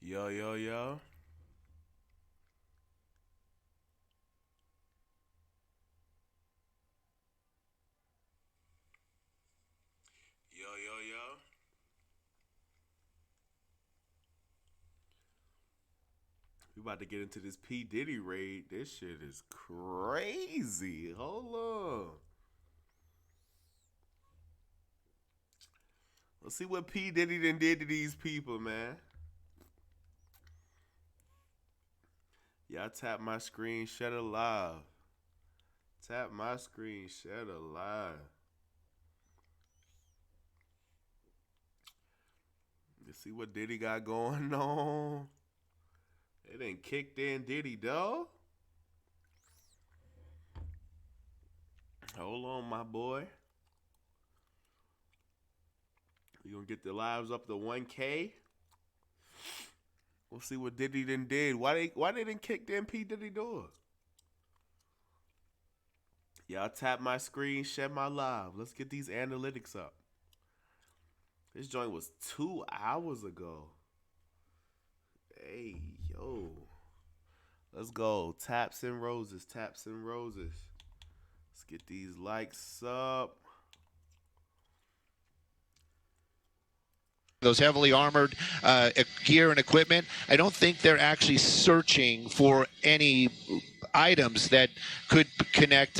Yo, yo, yo. Yo, yo, yo. We about to get into this P. Diddy raid. This shit is crazy. Hold on. Let's see what P. Diddy done did to these people, man. Y'all tap my screen, shut it live. Tap my screen, shut it live. Let's see what Diddy got going on. They done kicked in Diddy, though. Hold on, my boy. We gonna get the lives up to 1K. We'll see what Diddy done did. Why they didn't kick in P. Diddy door? Y'all tap my screen, share my live. Let's get these analytics up. This joint was 2 hours ago. Hey, yo. Let's go. Taps and roses. Taps and roses. Let's get these likes up. Those heavily armored gear and equipment, I don't think they're actually searching for any items that could connect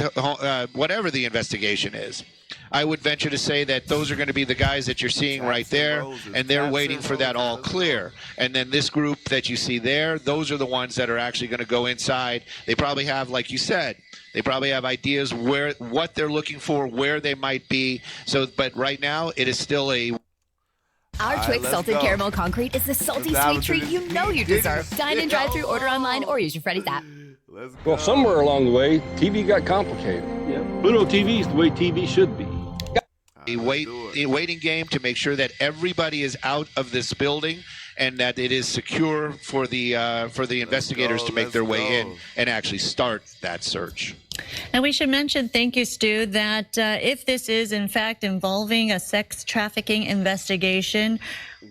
whatever the investigation is. I would venture to say that those are going to be the guys that you're seeing right there, and they're waiting for that all clear. And then this group that you see there, those are the ones that are actually going to go inside. They probably have, like you said, they probably have ideas what they're looking for, where they might be. So, but right now, it is still a... Our Twix Salted Caramel Concrete is the salty sweet treat you know you deserve. Dine and drive through, order online, or use your Freddy's app. Well, somewhere along the way, TV got complicated. Yeah, Pluto TV is the way TV should be. A waiting game to make sure that everybody is out of this building and that it is secure for the investigators to make their way in and actually start that search. And we should mention, thank you, Stu, that if this is in fact involving a sex trafficking investigation,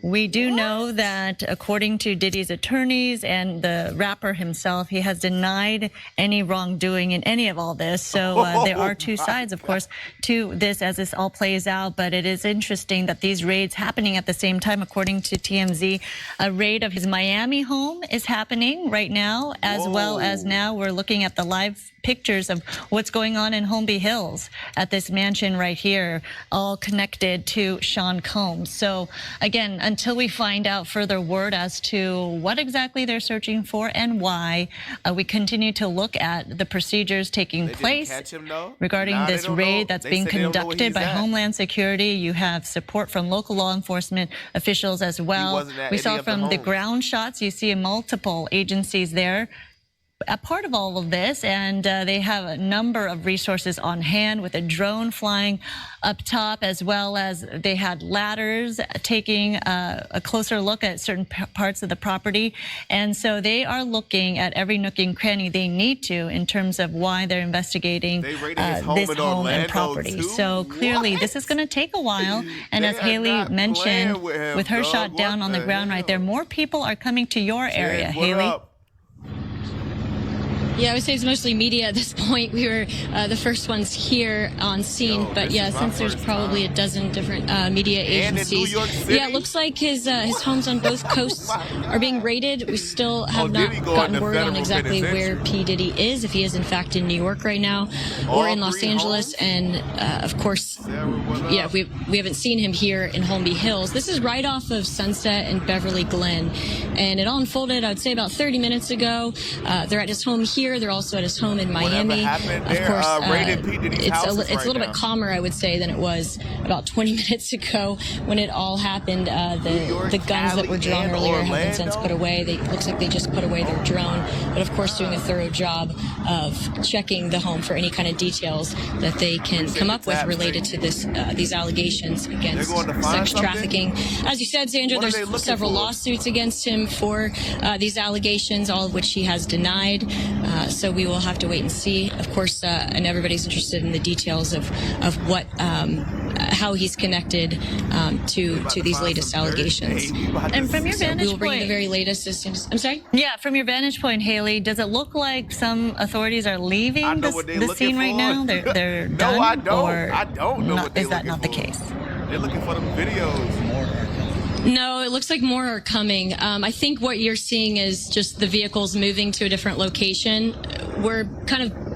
we do know that according to Diddy's attorneys and the rapper himself, he has denied any wrongdoing in any of all this. So there are two sides, of course, to this as this all plays out. But it is interesting that these raids happening at the same time. According to TMZ, a raid of his Miami home is happening right now, as well as now we're looking at the live pictures of what's going on in Holmby Hills at this mansion right here, all connected to Sean Combs. So again, until we find out further word as to what exactly they're searching for and why, we continue to look at the procedures taking place regarding this raid that's being conducted by Homeland Security. You have support from local law enforcement officials as well. We saw from the ground shots, you see multiple agencies there a part of all of this, and they have a number of resources on hand with a drone flying up top, as well as they had ladders taking a closer look at certain parts of the property. And so they are looking at every nook and cranny they need to in terms of why they're investigating this home and property. So clearly this is going to take a while. And as Haley mentioned, with her shot down on the ground right there, more people are coming to your area, Haley. Yeah, I would say it's mostly media at this point. We were the first ones here on scene, but yeah, since there's probably a dozen different media agencies. Yeah, it looks like his homes on both coasts are being raided. We still have not gotten word on exactly where P. Diddy is, if he is in fact in New York right now or in Los Angeles. And of course, yeah, we haven't seen him here in Holmby Hills. This is right off of Sunset and Beverly Glen, and it all unfolded, I would say, about 30 minutes ago. They're at his home here. They're also at his home in Miami. Of course, it's a little bit calmer, I would say, than it was about 20 minutes ago when it all happened. The guns that were drawn earlier have been since put away. It looks like they just put away their drone, but of course doing a thorough job of checking the home for any kind of details that they can come up with related to these allegations against sex trafficking. As you said, Sandra, there's several lawsuits against him for these allegations, all of which he has denied. So we will have to wait and see. Of course, and everybody's interested in the details of what how he's connected to these latest allegations. And from your vantage we will bring you the point, very latest as soon as. I'm sorry. yeah, from your vantage point, Haley, does it look like some authorities are leaving the scene right now? They're No, done. I don't. Or I don't know what they're is that looking not the for. case? They're looking for them videos. No, it looks like more are coming. I think what you're seeing is just the vehicles moving to a different location. We're kind of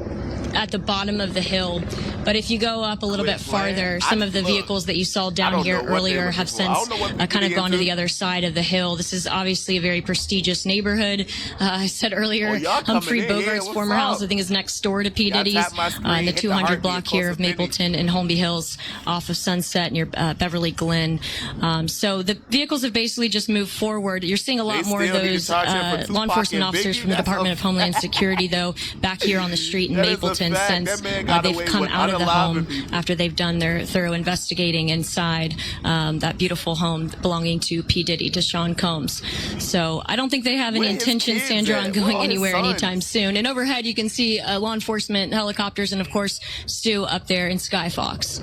at the bottom of the hill, but if you go up a little bit farther, some of the vehicles that you saw down here earlier have since kind of gone to the other side of the hill. This is obviously a very prestigious neighborhood. I said earlier, Humphrey Bogart's former house, I think, is next door to P. Diddy's in the 200 block here of Mapleton and Holmby Hills off of Sunset near Beverly Glen. So the vehicles have basically just moved forward. You're seeing a lot more of those law enforcement officers from the Department of Homeland Security, though, back here on the street in Mapleton since they've come out of the home after they've done their thorough investigating inside that beautiful home belonging to P. Diddy, to Sean Combs. So I don't think they have any intention, Sandra, on going anywhere anytime soon. And overhead, you can see law enforcement helicopters and, of course, Stu up there in Sky Fox.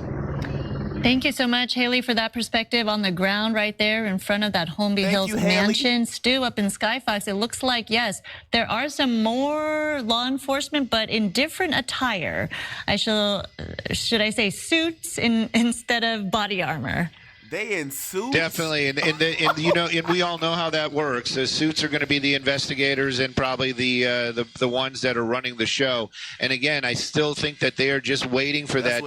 Thank you so much, Haley, for that perspective on the ground right there in front of that Holmby Hills mansion. Stu, up in Sky Fox, it looks like, yes, there are some more law enforcement, but in different attire. Should I say suits instead of body armor? They in suits? Definitely, and we all know how that works. The suits are going to be the investigators and probably the ones that are running the show. And again, I still think that they are just waiting for that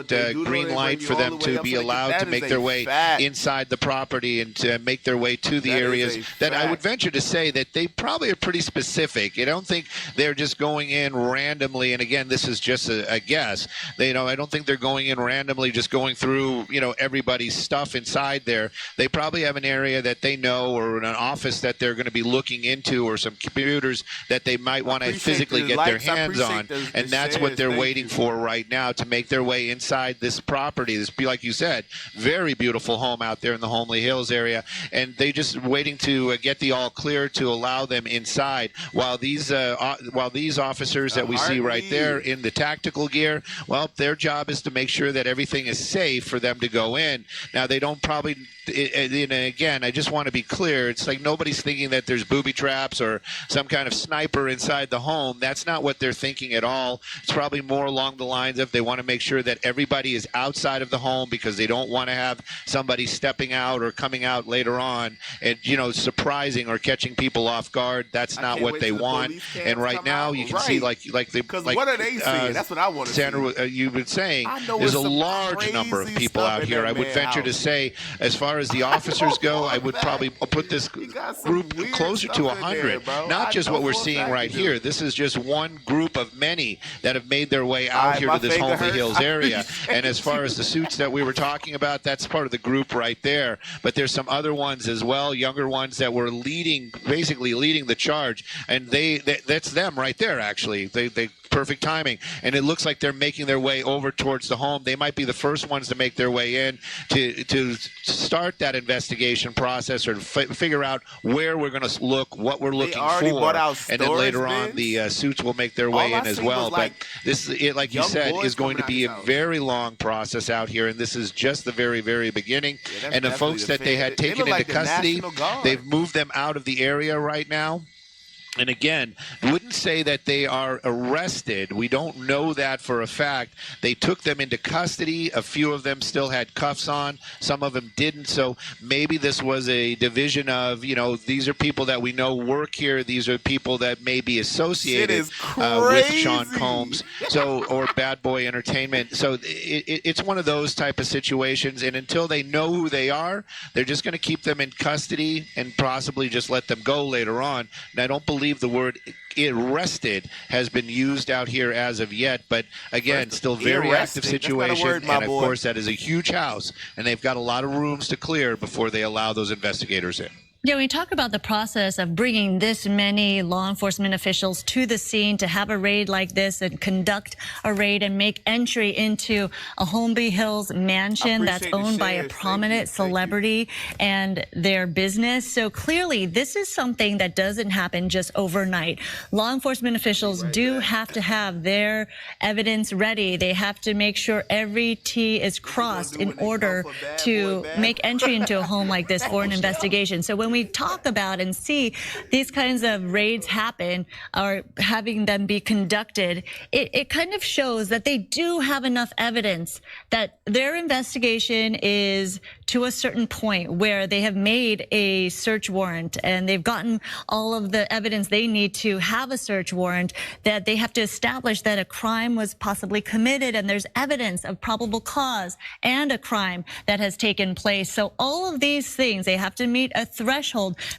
green light for them to be allowed to make their way inside the property and to make their way to the areas that I would venture to say that they probably are pretty specific. I don't think they're just going in randomly. And again, this is just a guess. I don't think they're going in randomly, just going through everybody's stuff inside there. They probably have an area that they know or an office that they're going to be looking into or some computers that they might want to physically get their hands on. And that's what they're waiting for right now, to make their way inside this property. This, like you said, very beautiful home out there in the Holmby Hills area. And they just waiting to get the all clear to allow them inside while these officers that we see right there in the tactical gear, well, their job is to make sure that everything is safe for them to go in. Now, they don't probably again, I just want to be clear. It's like nobody's thinking that there's booby traps or some kind of sniper inside the home. That's not what they're thinking at all. It's probably more along the lines of they want to make sure that everybody is outside of the home because they don't want to have somebody stepping out or coming out later on and, surprising or catching people off guard. That's not what they want. And right now you can see like what are they seeing? That's what I want to see. Sandra, you've been saying there's a large number of people out here. I would venture to say, as far as the officers go, I would probably put this group closer to 100. Not just what we're seeing right here. This is just one group of many that have made their way out here to this Holmby Hills area. And as far as the suits that we were talking about, that's part of the group right there. But there's some other ones as well, younger ones that were basically leading the charge. And that's them right there, actually. They perfect timing. And it looks like they're making their way over towards the home. They might be the first ones to make their way in to start that investigation process or figure out where we're going to look, what we're looking for. And then later on, the suits will make their way in as well. But this, like you said, is going to be a very long process out here. And this is just the very, very beginning. And the folks that they had taken into custody, they've moved them out of the area right now. And again, wouldn't say that they are arrested. We don't know that for a fact. They took them into custody. A few of them still had cuffs on. Some of them didn't. So maybe this was a division of, these are people that we know work here. These are people that may be associated with Sean Combs, or Bad Boy Entertainment. So it's one of those type of situations. And until they know who they are, they're just going to keep them in custody and possibly just let them go later on. And I don't believe the word arrested has been used out here as of yet, but again, still very active situation, and of course that is a huge house, and they've got a lot of rooms to clear before they allow those investigators in. Yeah, when we talk about the process of bringing this many law enforcement officials to the scene to have a raid like this and conduct a raid and make entry into a Holmby Hills mansion that's owned by a prominent celebrity and their business. So clearly, this is something that doesn't happen just overnight. Law enforcement officials do have to have their evidence ready. They have to make sure every T is crossed in order to make entry into a home like this for an investigation. So when we talk about and see these kinds of raids happen or having them be conducted, it kind of shows that they do have enough evidence that their investigation is to a certain point where they have made a search warrant and they've gotten all of the evidence they need to have a search warrant, that they have to establish that a crime was possibly committed and there's evidence of probable cause and a crime that has taken place. So all of these things, they have to meet a threshold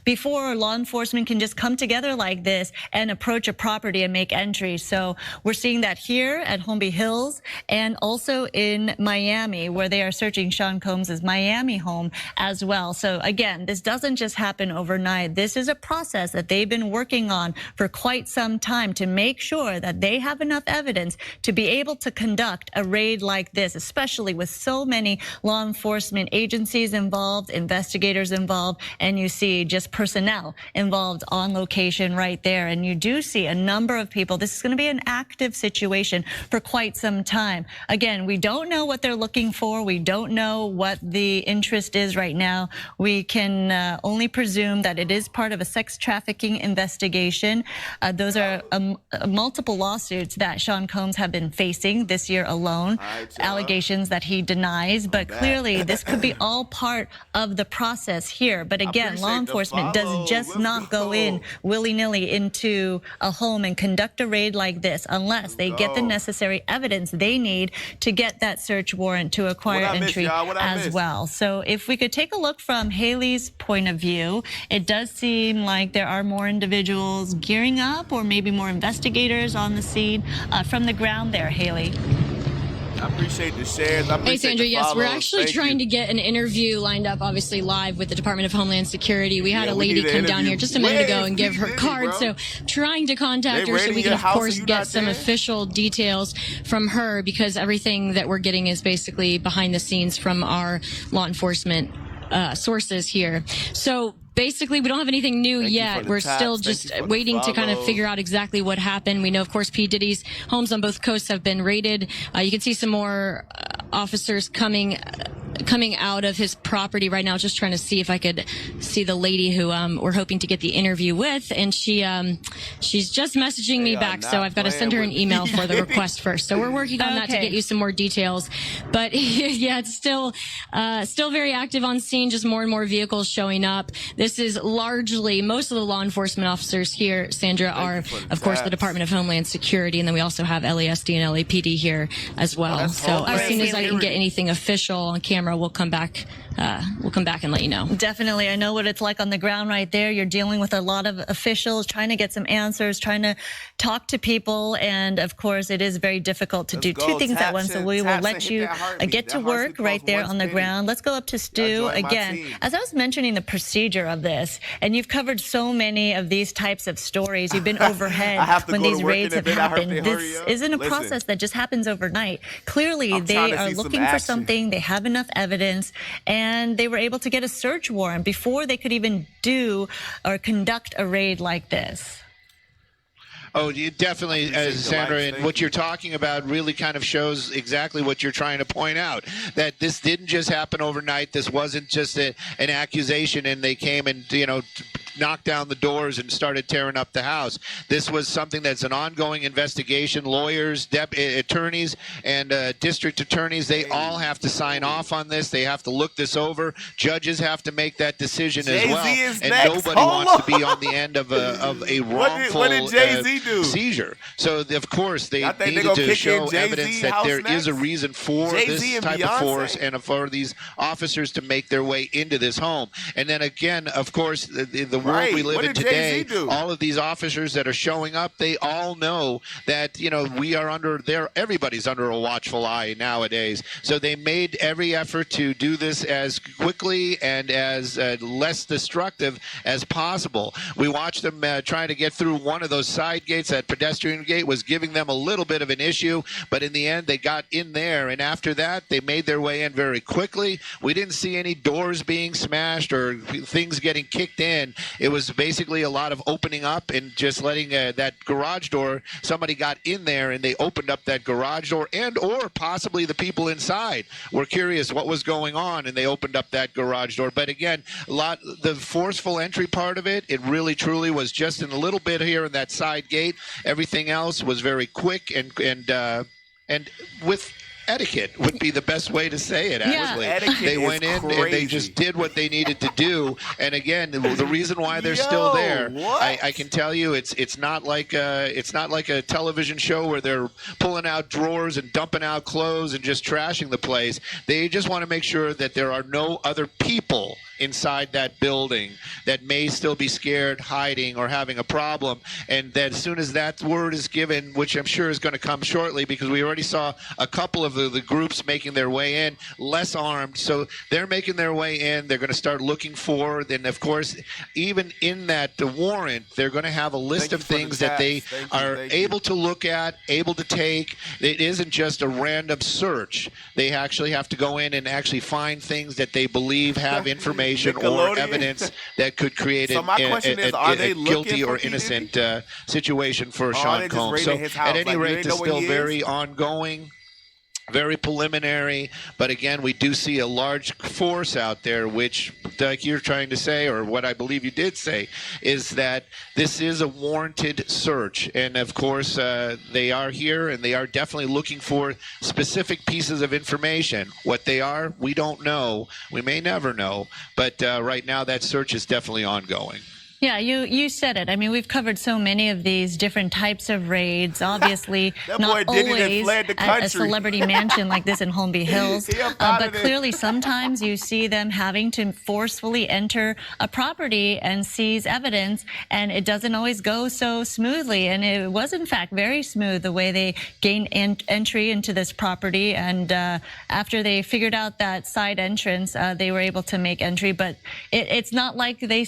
before law enforcement can just come together like this and approach a property and make entry. So we're seeing that here at Holmby Hills and also in Miami, where they are searching Sean Combs' Miami home as well. So again, this doesn't just happen overnight. This is a process that they've been working on for quite some time to make sure that they have enough evidence to be able to conduct a raid like this, especially with so many law enforcement agencies involved, investigators involved, and you see just personnel involved on location right there. And you do see a number of people. This is going to be an active situation for quite some time. Again, we don't know what they're looking for. We don't know what the interest is right now. We can only presume that it is part of a sex trafficking investigation. Those are multiple lawsuits that Sean Combs have been facing this year alone, allegations that he denies. But clearly, this could be all part of the process here. But again, law enforcement does just not go in willy-nilly into a home and conduct a raid like this unless they get the necessary evidence they need to get that search warrant to acquire entry as well. So if we could take a look from Haley's point of view, it does seem like there are more individuals gearing up or maybe more investigators on the scene from the ground there, Haley. I appreciate the shares. Hey, Sandra, yes, we're actually trying to get an interview lined up, obviously live with the Department of Homeland Security. We had a lady come down here just a minute ago and give her card, so trying to contact her so we can, of course, get some official details from her, because everything that we're getting is basically behind the scenes from our law enforcement sources here. So basically, we don't have anything new yet. We're still just waiting to kind of figure out exactly what happened. We know, of course, P. Diddy's homes on both coasts have been raided. You can see some more officers coming out of his property right now, just trying to see if I could see the lady who we're hoping to get the interview with, and she's just messaging me back, so I've got to send her an email for the request first. So we're working on that to get you some more details. But yeah, it's still very active on scene, just more and more vehicles showing up. This is largely, most of the law enforcement officers here, Sandra, are, of course, the Department of Homeland Security, and then we also have LASD and LAPD here as well. So as soon as I can get anything official on camera, we'll come back and let you know. Definitely. I know what it's like on the ground right there. You're dealing with a lot of officials, trying to get some answers, trying to talk to people. And of course, it is very difficult to do two things at once. So we will let you get to work right there on the ground. Let's go up to Stu again. As I was mentioning the procedure of this, and you've covered so many of these types of stories, you've been overhead when these raids have happened. This isn't a process that just happens overnight. Clearly, they are looking for something. They have enough evidence, and they were able to get a search warrant before they could even do or conduct a raid like this. Oh, you definitely, Sandra, and what you're talking about really kind of shows exactly what you're trying to point out, that this didn't just happen overnight. This wasn't just an accusation and they came and, knocked down the doors and started tearing up the house. This was something that's an ongoing investigation. Lawyers, attorneys, and district attorneys, they all have to sign off on this. They have to look this over. Judges have to make that decision as well. And nobody wants to be on the end of a wrongful seizure. So, of course, they needed to show evidence that there is a reason for this type of force and for these officers to make their way into this home. And then again, of course, the world we live in today, all of these officers that are showing up, they all know that, you know, we are everybody's under a watchful eye nowadays. So they made every effort to do this as quickly and as less destructive as possible. We watched them trying to get through one of those side gates. That pedestrian gate was giving them a little bit of an issue, but in the end, they got in there. And after that, they made their way in very quickly. We didn't see any doors being smashed or things getting kicked in. It was basically a lot of opening up and just letting that garage door, somebody got in there and they opened up that garage door, and or possibly the people inside were curious what was going on and they opened up that garage door. But again, the forceful entry part of it, it really truly was just in a little bit here in that side gate. Everything else was very quick and with etiquette would be the best way to say it, actually. They went in and they just did what they needed to do. And again, the reason why they're still there, I can tell you, it's not like a television show where they're pulling out drawers and dumping out clothes and just trashing the place. They just want to make sure that there are no other people inside that building that may still be scared, hiding, or having a problem. And that as soon as that word is given, which I'm sure is going to come shortly, because we already saw a couple of the groups making their way in, less armed. So they're making their way in. They're going to start looking for, then of course, even in that warrant, they're going to have a list of things that they are able to look at, able to take. It isn't just a random search. They actually have to go in and actually find things that they believe have information or evidence that could create a guilty or innocent situation for Sean Combs. So at any rate, it's still very ongoing, very preliminary, but again, we do see a large force out there, which, like you're trying to say, or what I believe you did say, is that this is a warranted search. And of course, they are here and they are definitely looking for specific pieces of information. What they are, we don't know. We may never know, but right now that search is definitely ongoing. Yeah, you said it. I mean, we've covered so many of these different types of raids. Obviously, not always at a celebrity mansion like this in Holmby Hills, but clearly sometimes you see them having to forcefully enter a property and seize evidence, and it doesn't always go so smoothly. And it was, in fact, very smooth the way they gained entry into this property. And after they figured out that side entrance, they were able to make entry. But it's not like they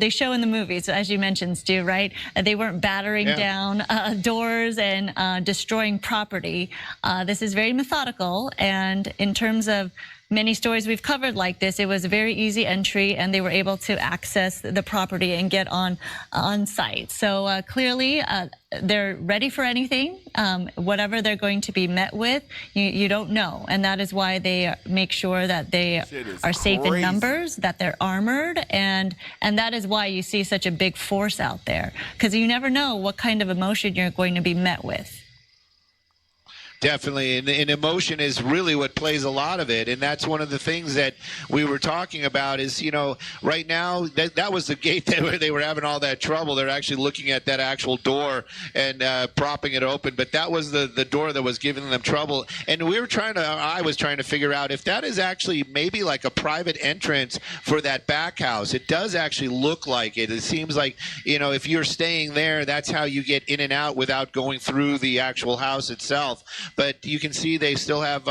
show in the movies, as you mentioned, Stu, right? They weren't battering down doors and destroying property. This is very methodical, and in terms of many stories we've covered like this, it was a very easy entry, and they were able to access the property and get on site. So clearly, they're ready for anything. Whatever they're going to be met with, you don't know, and that is why they make sure that they are safe in numbers, that they're armored, and that is why you see such a big force out there, because you never know what kind of emotion you're going to be met with. Definitely, and emotion is really what plays a lot of it, and that's one of the things that we were talking about is, you know, right now, that was the gate where they were having all that trouble. They're actually looking at that actual door and propping it open, but that was the door that was giving them trouble. And I was trying to figure out if that is actually maybe like a private entrance for that back house. It does actually look like it. It seems like, you know, if you're staying there, that's how you get in and out without going through the actual house itself. But you can see they still have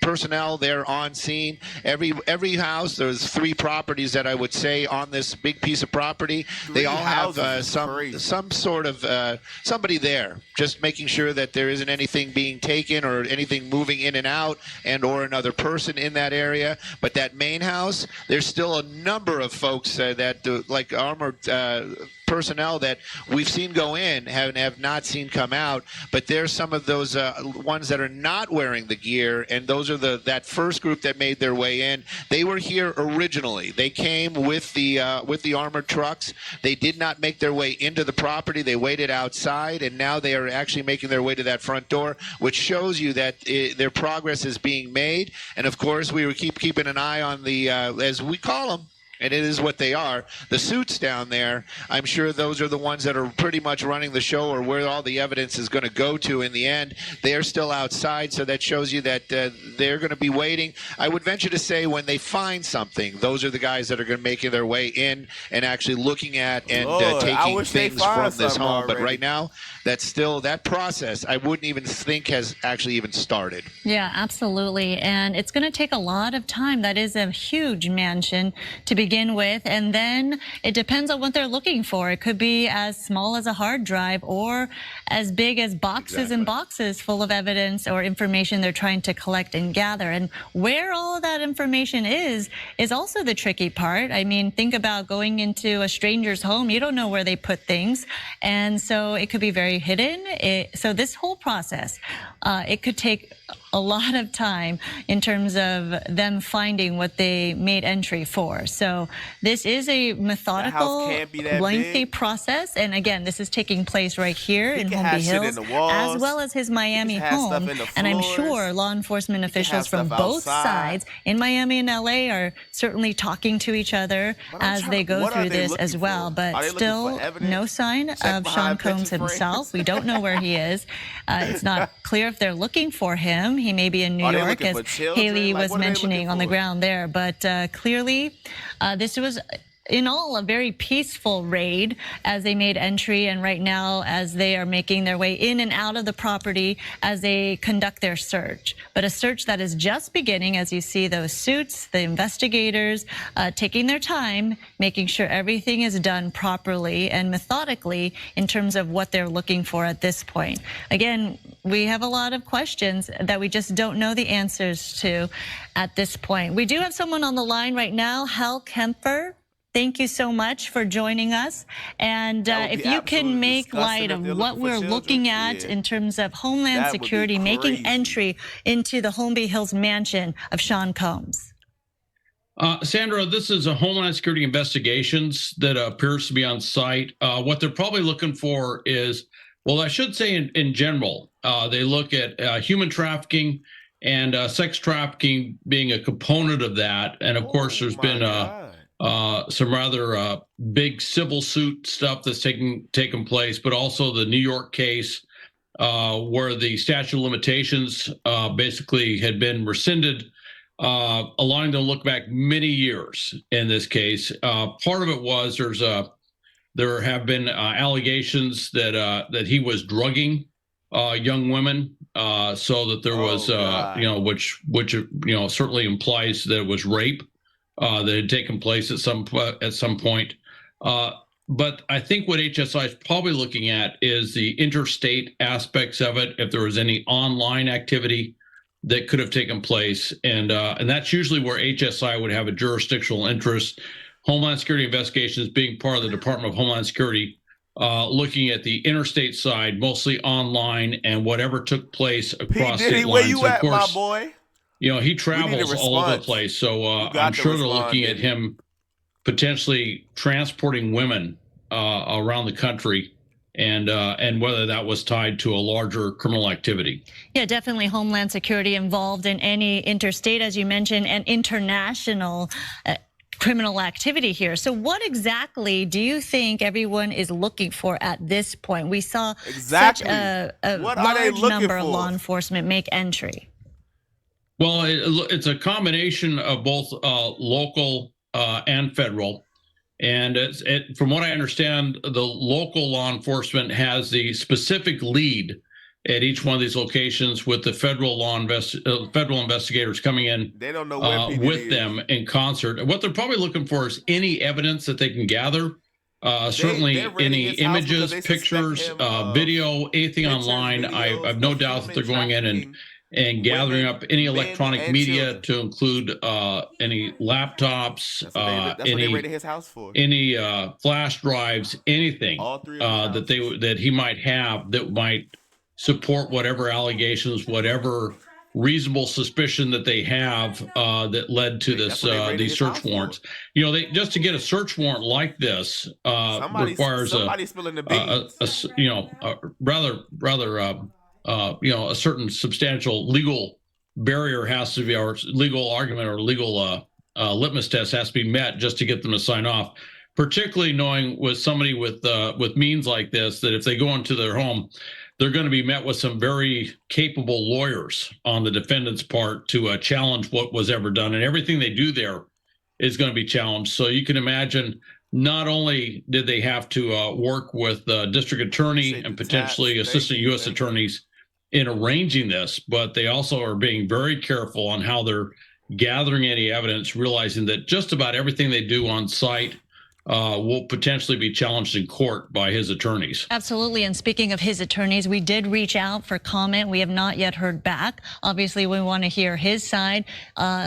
personnel there on scene. Every house, there's 3 properties that I would say on this big piece of property. They all have some sort of somebody there, just making sure that there isn't anything being taken or anything moving in and out, and or another person in that area. But that main house, there's still a number of folks that like armored personnel that we've seen go in have not seen come out, but there's some of those ones that are not wearing the gear, and those are that first group that made their way in. They were here originally. They came with the armored trucks. They did not make their way into the property. They waited outside, and now they are actually making their way to that front door, which shows you that their progress is being made. And of course, we keeping an eye on the as we call them, And it is what they are. The suits down there, I'm sure those are the ones that are pretty much running the show, or where all the evidence is going to go to in the end. They are still outside, so that shows you that they're going to be waiting. I would venture to say when they find something, those are the guys that are going to make their way in and actually looking at and taking things from this home. Already. But right now, that's still that process. I wouldn't even think has actually even started. Yeah, absolutely. And it's going to take a lot of time. That is a huge mansion to begin with. And then it depends on what they're looking for. It could be as small as a hard drive or as big as boxes and boxes full of evidence or information they're trying to collect and gather. And where all of that information is also the tricky part. I mean, think about going into a stranger's home. You don't know where they put things. And so it could be very hidden. So this whole process, it could take a lot of time in terms of them finding what they made entry for. So this is a methodical, lengthy process. And again, this is taking place right here in Holmby Hills, as well as his Miami home. And I'm sure law enforcement officials from both sides in Miami and LA are certainly talking to each other as they go through this as well. But still no sign of Sean Combs himself. We don't know where he is. It's not clear if they're looking for him. He may be in New York, as Haley was mentioning on the ground there. But clearly, this was in all a very peaceful raid as they made entry, and right now as they are making their way in and out of the property as they conduct their search. But a search that is just beginning, as you see those suits, the investigators taking their time, making sure everything is done properly and methodically in terms of what they're looking for at this point. Again, we have a lot of questions that we just don't know the answers to at this point. We do have someone on the line right now, Hal Kempfer. Thank you so much for joining us. And if you can make light of what we're looking at in terms of Homeland Security making entry into the Holmby Hills mansion of Sean Combs. Sandra, this is a Homeland Security investigations that appears to be on site. What they're probably looking for is, well, I should say in general, they look at human trafficking and sex trafficking being a component of that. And of course, there's been some rather big civil suit stuff that's taken place, but also the New York case where the statute of limitations basically had been rescinded, allowing them to look back many years in this case. Part of it was there have been allegations that he was drugging young women, so that there was which certainly implies that it was rape that had taken place at some point. But I think what HSI is probably looking at is the interstate aspects of it, if there was any online activity that could have taken place. And that's usually where HSI would have a jurisdictional interest. Homeland Security Investigations being part of the Department of Homeland Security, looking at the interstate side, mostly online, and whatever took place across state lines. Where you at, of course, my boy? You know, he travels all over the place, so I'm sure they're looking at him potentially transporting women around the country, and whether that was tied to a larger criminal activity. Yeah, definitely Homeland Security involved in any interstate, as you mentioned, and international criminal activity here. So what exactly do you think everyone is looking for at this point? We saw such a large number of law enforcement make entry. Well, it's a combination of both local and federal. And from what I understand, the local law enforcement has the specific lead at each one of these locations, with the federal federal investigators coming in. They don't know where with them in concert. What they're probably looking for is any evidence that they can gather. Certainly any images, pictures, video, anything online. I've no doubt that they're going in and gathering up any electronic media, to include any laptops, any flash drives, anything that he might have that might support whatever allegations, whatever reasonable suspicion that they have that led to this these search warrants. You know, just to get a search warrant like this requires a certain substantial legal barrier has to be, or legal argument or legal litmus test has to be met just to get them to sign off. Particularly knowing with somebody with means like this, that if they go into their home, they're going to be met with some very capable lawyers on the defendant's part to challenge what was ever done, and everything they do there is going to be challenged. So you can imagine, not only did they have to work with the district attorney and potentially assistant U.S. attorneys in arranging this, but they also are being very careful on how they're gathering any evidence, realizing that just about everything they do on site will potentially be challenged in court by his attorneys. Absolutely. And speaking of his attorneys, we did reach out for comment. We have not yet heard back. Obviously, we want to hear his side.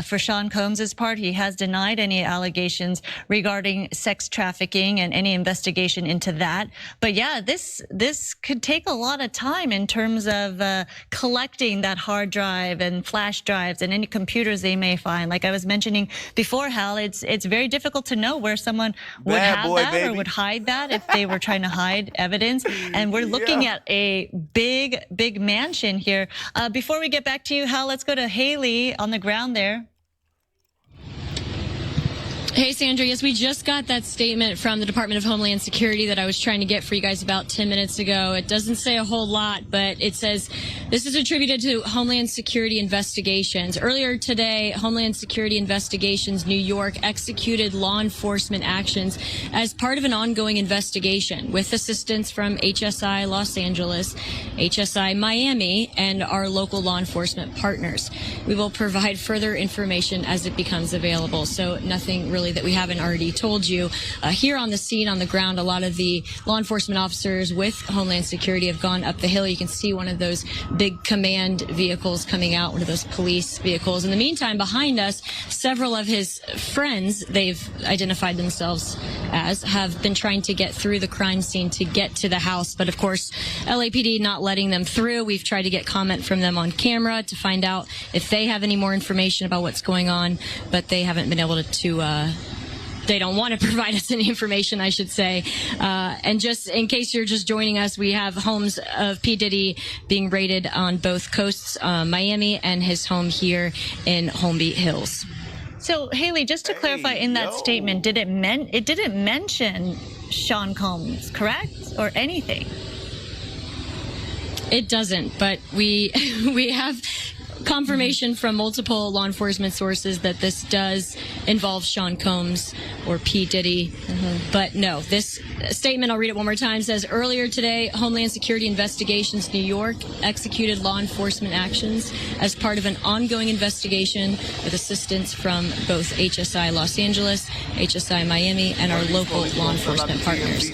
For Sean Combs' part, he has denied any allegations regarding sex trafficking and any investigation into that. But yeah, this could take a lot of time in terms of collecting that hard drive and flash drives and any computers they may find. Like I was mentioning before, Hal, it's very difficult to know where someone would have that or would hide that if they were trying to hide evidence. And we're looking at a big mansion here. Before we get back to you, Hal, let's go to Haley on the ground there. Hey, Sandra. Yes, we just got that statement from the Department of Homeland Security that I was trying to get for you guys about 10 minutes ago. It doesn't say a whole lot, but it says this is attributed to Homeland Security investigations. Earlier today, Homeland Security Investigations New York executed law enforcement actions as part of an ongoing investigation with assistance from HSI Los Angeles, HSI Miami, and our local law enforcement partners. We will provide further information as it becomes available, so nothing really that we haven't already told you. Here on the scene, on the ground, a lot of the law enforcement officers with Homeland Security have gone up the hill. You can see one of those big command vehicles coming out, one of those police vehicles. In the meantime, behind us, several of his friends, they've identified themselves as, have been trying to get through the crime scene to get to the house. But of course, LAPD not letting them through. We've tried to get comment from them on camera to find out if they have any more information about what's going on, but they haven't been able to they don't want to provide us any information, I should say. And just in case you're just joining us, we have homes of P. Diddy being raided on both coasts, Miami and his home here in Holmby Hills. So, Haley, just to clarify in that statement, it didn't mention Sean Combs, correct? Or anything? It doesn't, but we have confirmation from multiple law enforcement sources that this does involve Sean Combs or P. Diddy. But no, this statement, I'll read it one more time, says earlier today, Homeland Security Investigations New York executed law enforcement actions as part of an ongoing investigation with assistance from both HSI Los Angeles, HSI Miami, and our local law enforcement partners.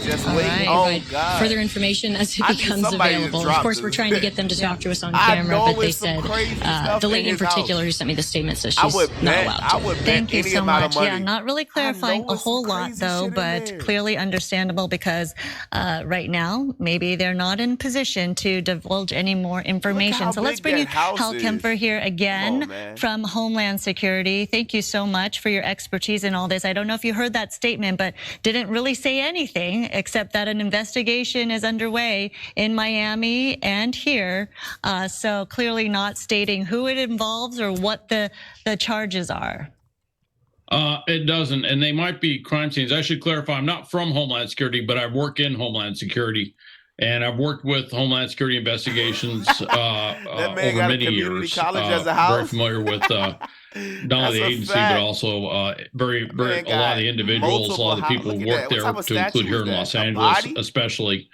All right. Further information as it becomes available. Of course, we're trying to get them to talk to us on camera, but they said the lady in particular who sent me the statement says she's not allowed to. Thank you so much. Yeah, not really clarifying a whole lot, though, but clearly understandable because right now, maybe they're not in position to divulge any more information. So let's bring you Hal Kemper here again from Homeland Security. Thank you so much for your expertise in all this. I don't know if you heard that statement, but didn't really say anything except that an investigation is underway in Miami and here. So clearly not stating who it involves or what the charges are. It doesn't, and they might be crime scenes. I should clarify, I'm not from Homeland Security, but I work in Homeland Security, and I've worked with Homeland Security investigations over many years. Very familiar with not only the agency, but also very a lot of the individuals, a lot of the people who work there, to include here in Los Angeles, especially.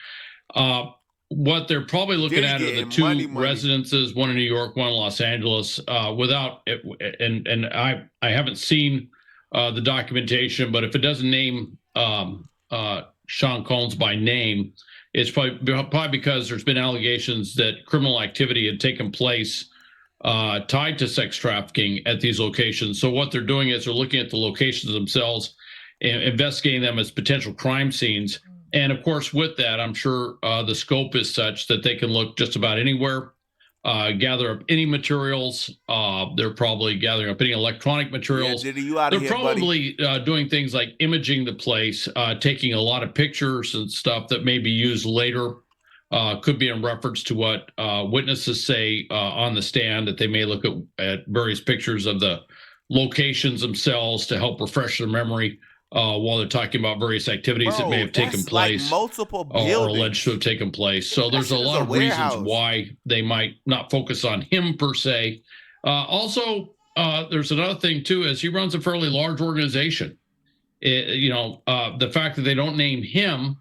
What they're probably looking at are the two residences, one in New York, one in Los Angeles. And I haven't seen the documentation, but if it doesn't name Sean Combs by name, it's probably because there's been allegations that criminal activity had taken place tied to sex trafficking at these locations. So what they're doing is they're looking at the locations themselves and investigating them as potential crime scenes. And of course, with that, I'm sure the scope is such that they can look just about anywhere, gather up any materials. They're probably gathering up any electronic materials. They're probably doing things like imaging the place, taking a lot of pictures and stuff that may be used later. Could be in reference to what witnesses say on the stand, that they may look at various pictures of the locations themselves to help refresh their memory while they're talking about various activities that may have taken place, like multiple or buildings. alleged to have taken place. So there's a lot of reasons why they might not focus on him per se. Also, there's another thing too, is he runs a fairly large organization. The fact that they don't name him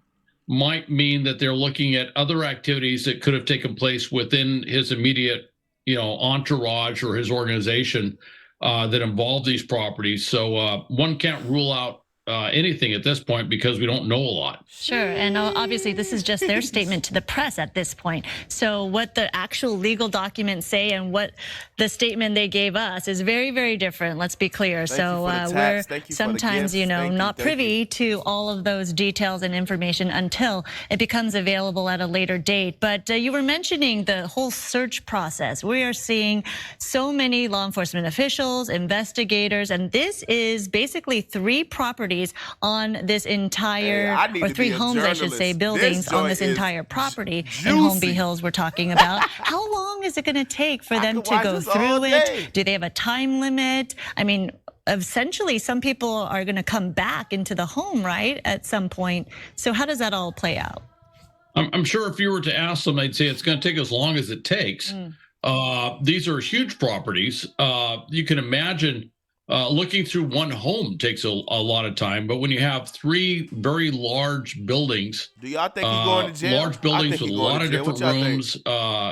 might mean that they're looking at other activities that could have taken place within his immediate, entourage or his organization that involve these properties. So one can't rule out anything at this point because we don't know a lot. Sure, and obviously this is just their statement to the press at this point. So what the actual legal documents say and what the statement they gave us is very, very different. Let's be clear. So we're sometimes, not privy to all of those details and information until it becomes available at a later date. But you were mentioning the whole search process. We are seeing so many law enforcement officials, investigators, and this is basically 3 properties on this entire, or 3 homes, I should say, buildings on this entire property in Holmby Hills we're talking about. How long is it going to take for them to go through it? Do they have a time limit? I mean, essentially, some people are going to come back into the home, right, at some point. So how does that all play out? I'm sure if you were to ask them, they'd say it's going to take as long as it takes. These are huge properties. You can imagine looking through one home takes a lot of time, but when you have 3 very large buildings, do y'all think he's going to jail? Large buildings with a lot of different rooms,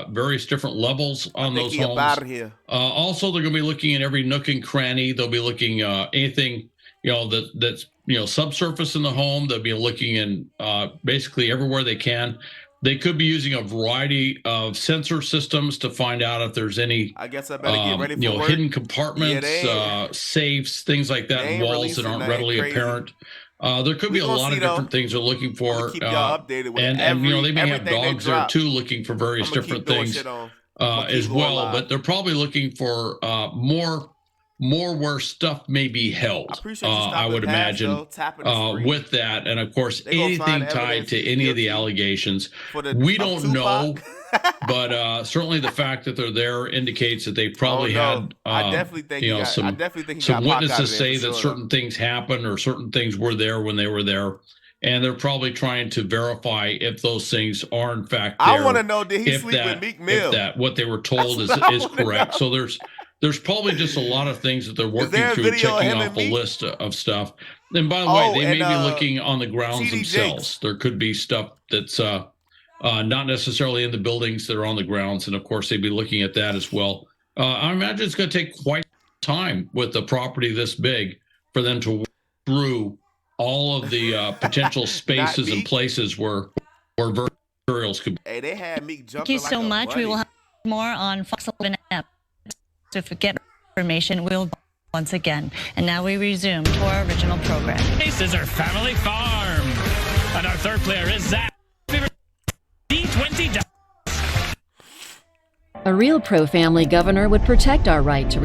various different levels on those homes. Out of here. Also, they're going to be looking at every nook and cranny. They'll be looking anything that's subsurface in the home. They'll be looking in basically everywhere they can. They could be using a variety of sensor systems to find out if there's any, I guess I better get ready for work. Hidden compartments, safes, things like that, walls that aren't readily apparent. There could be a lot of different things they're looking for. Keep y'all updated with they may have dogs there too, looking for various different things as well. But they're probably looking for more where stuff may be held, I would imagine, with that. And of course, anything tied to any of the allegations, we don't know. But certainly the fact that they're there indicates that they probably had some witnesses say that certain things happened or certain things were there when they were there. And they're probably trying to verify if those things are in fact there. I want to know, did he sleep with Meek Mill? If that, what they were told is correct. So there's probably just a lot lot of things that they're working through, checking off a list of stuff. And by the way, they may be looking on the grounds themselves. There could be stuff that's not necessarily in the buildings that are on the grounds. And of course, they'd be looking at that as well. I imagine it's going to take quite some time with a property this big for them to work through all of the potential spaces and places where materials could be. Hey, they had Meek jumping. Thank you so much. Buddy. We will have more on Fox 11 app. So if we get information, we'll once again. And now we resume to our original program. This is our family farm. And our third player is Zach. D20. A real pro-family governor would protect our right to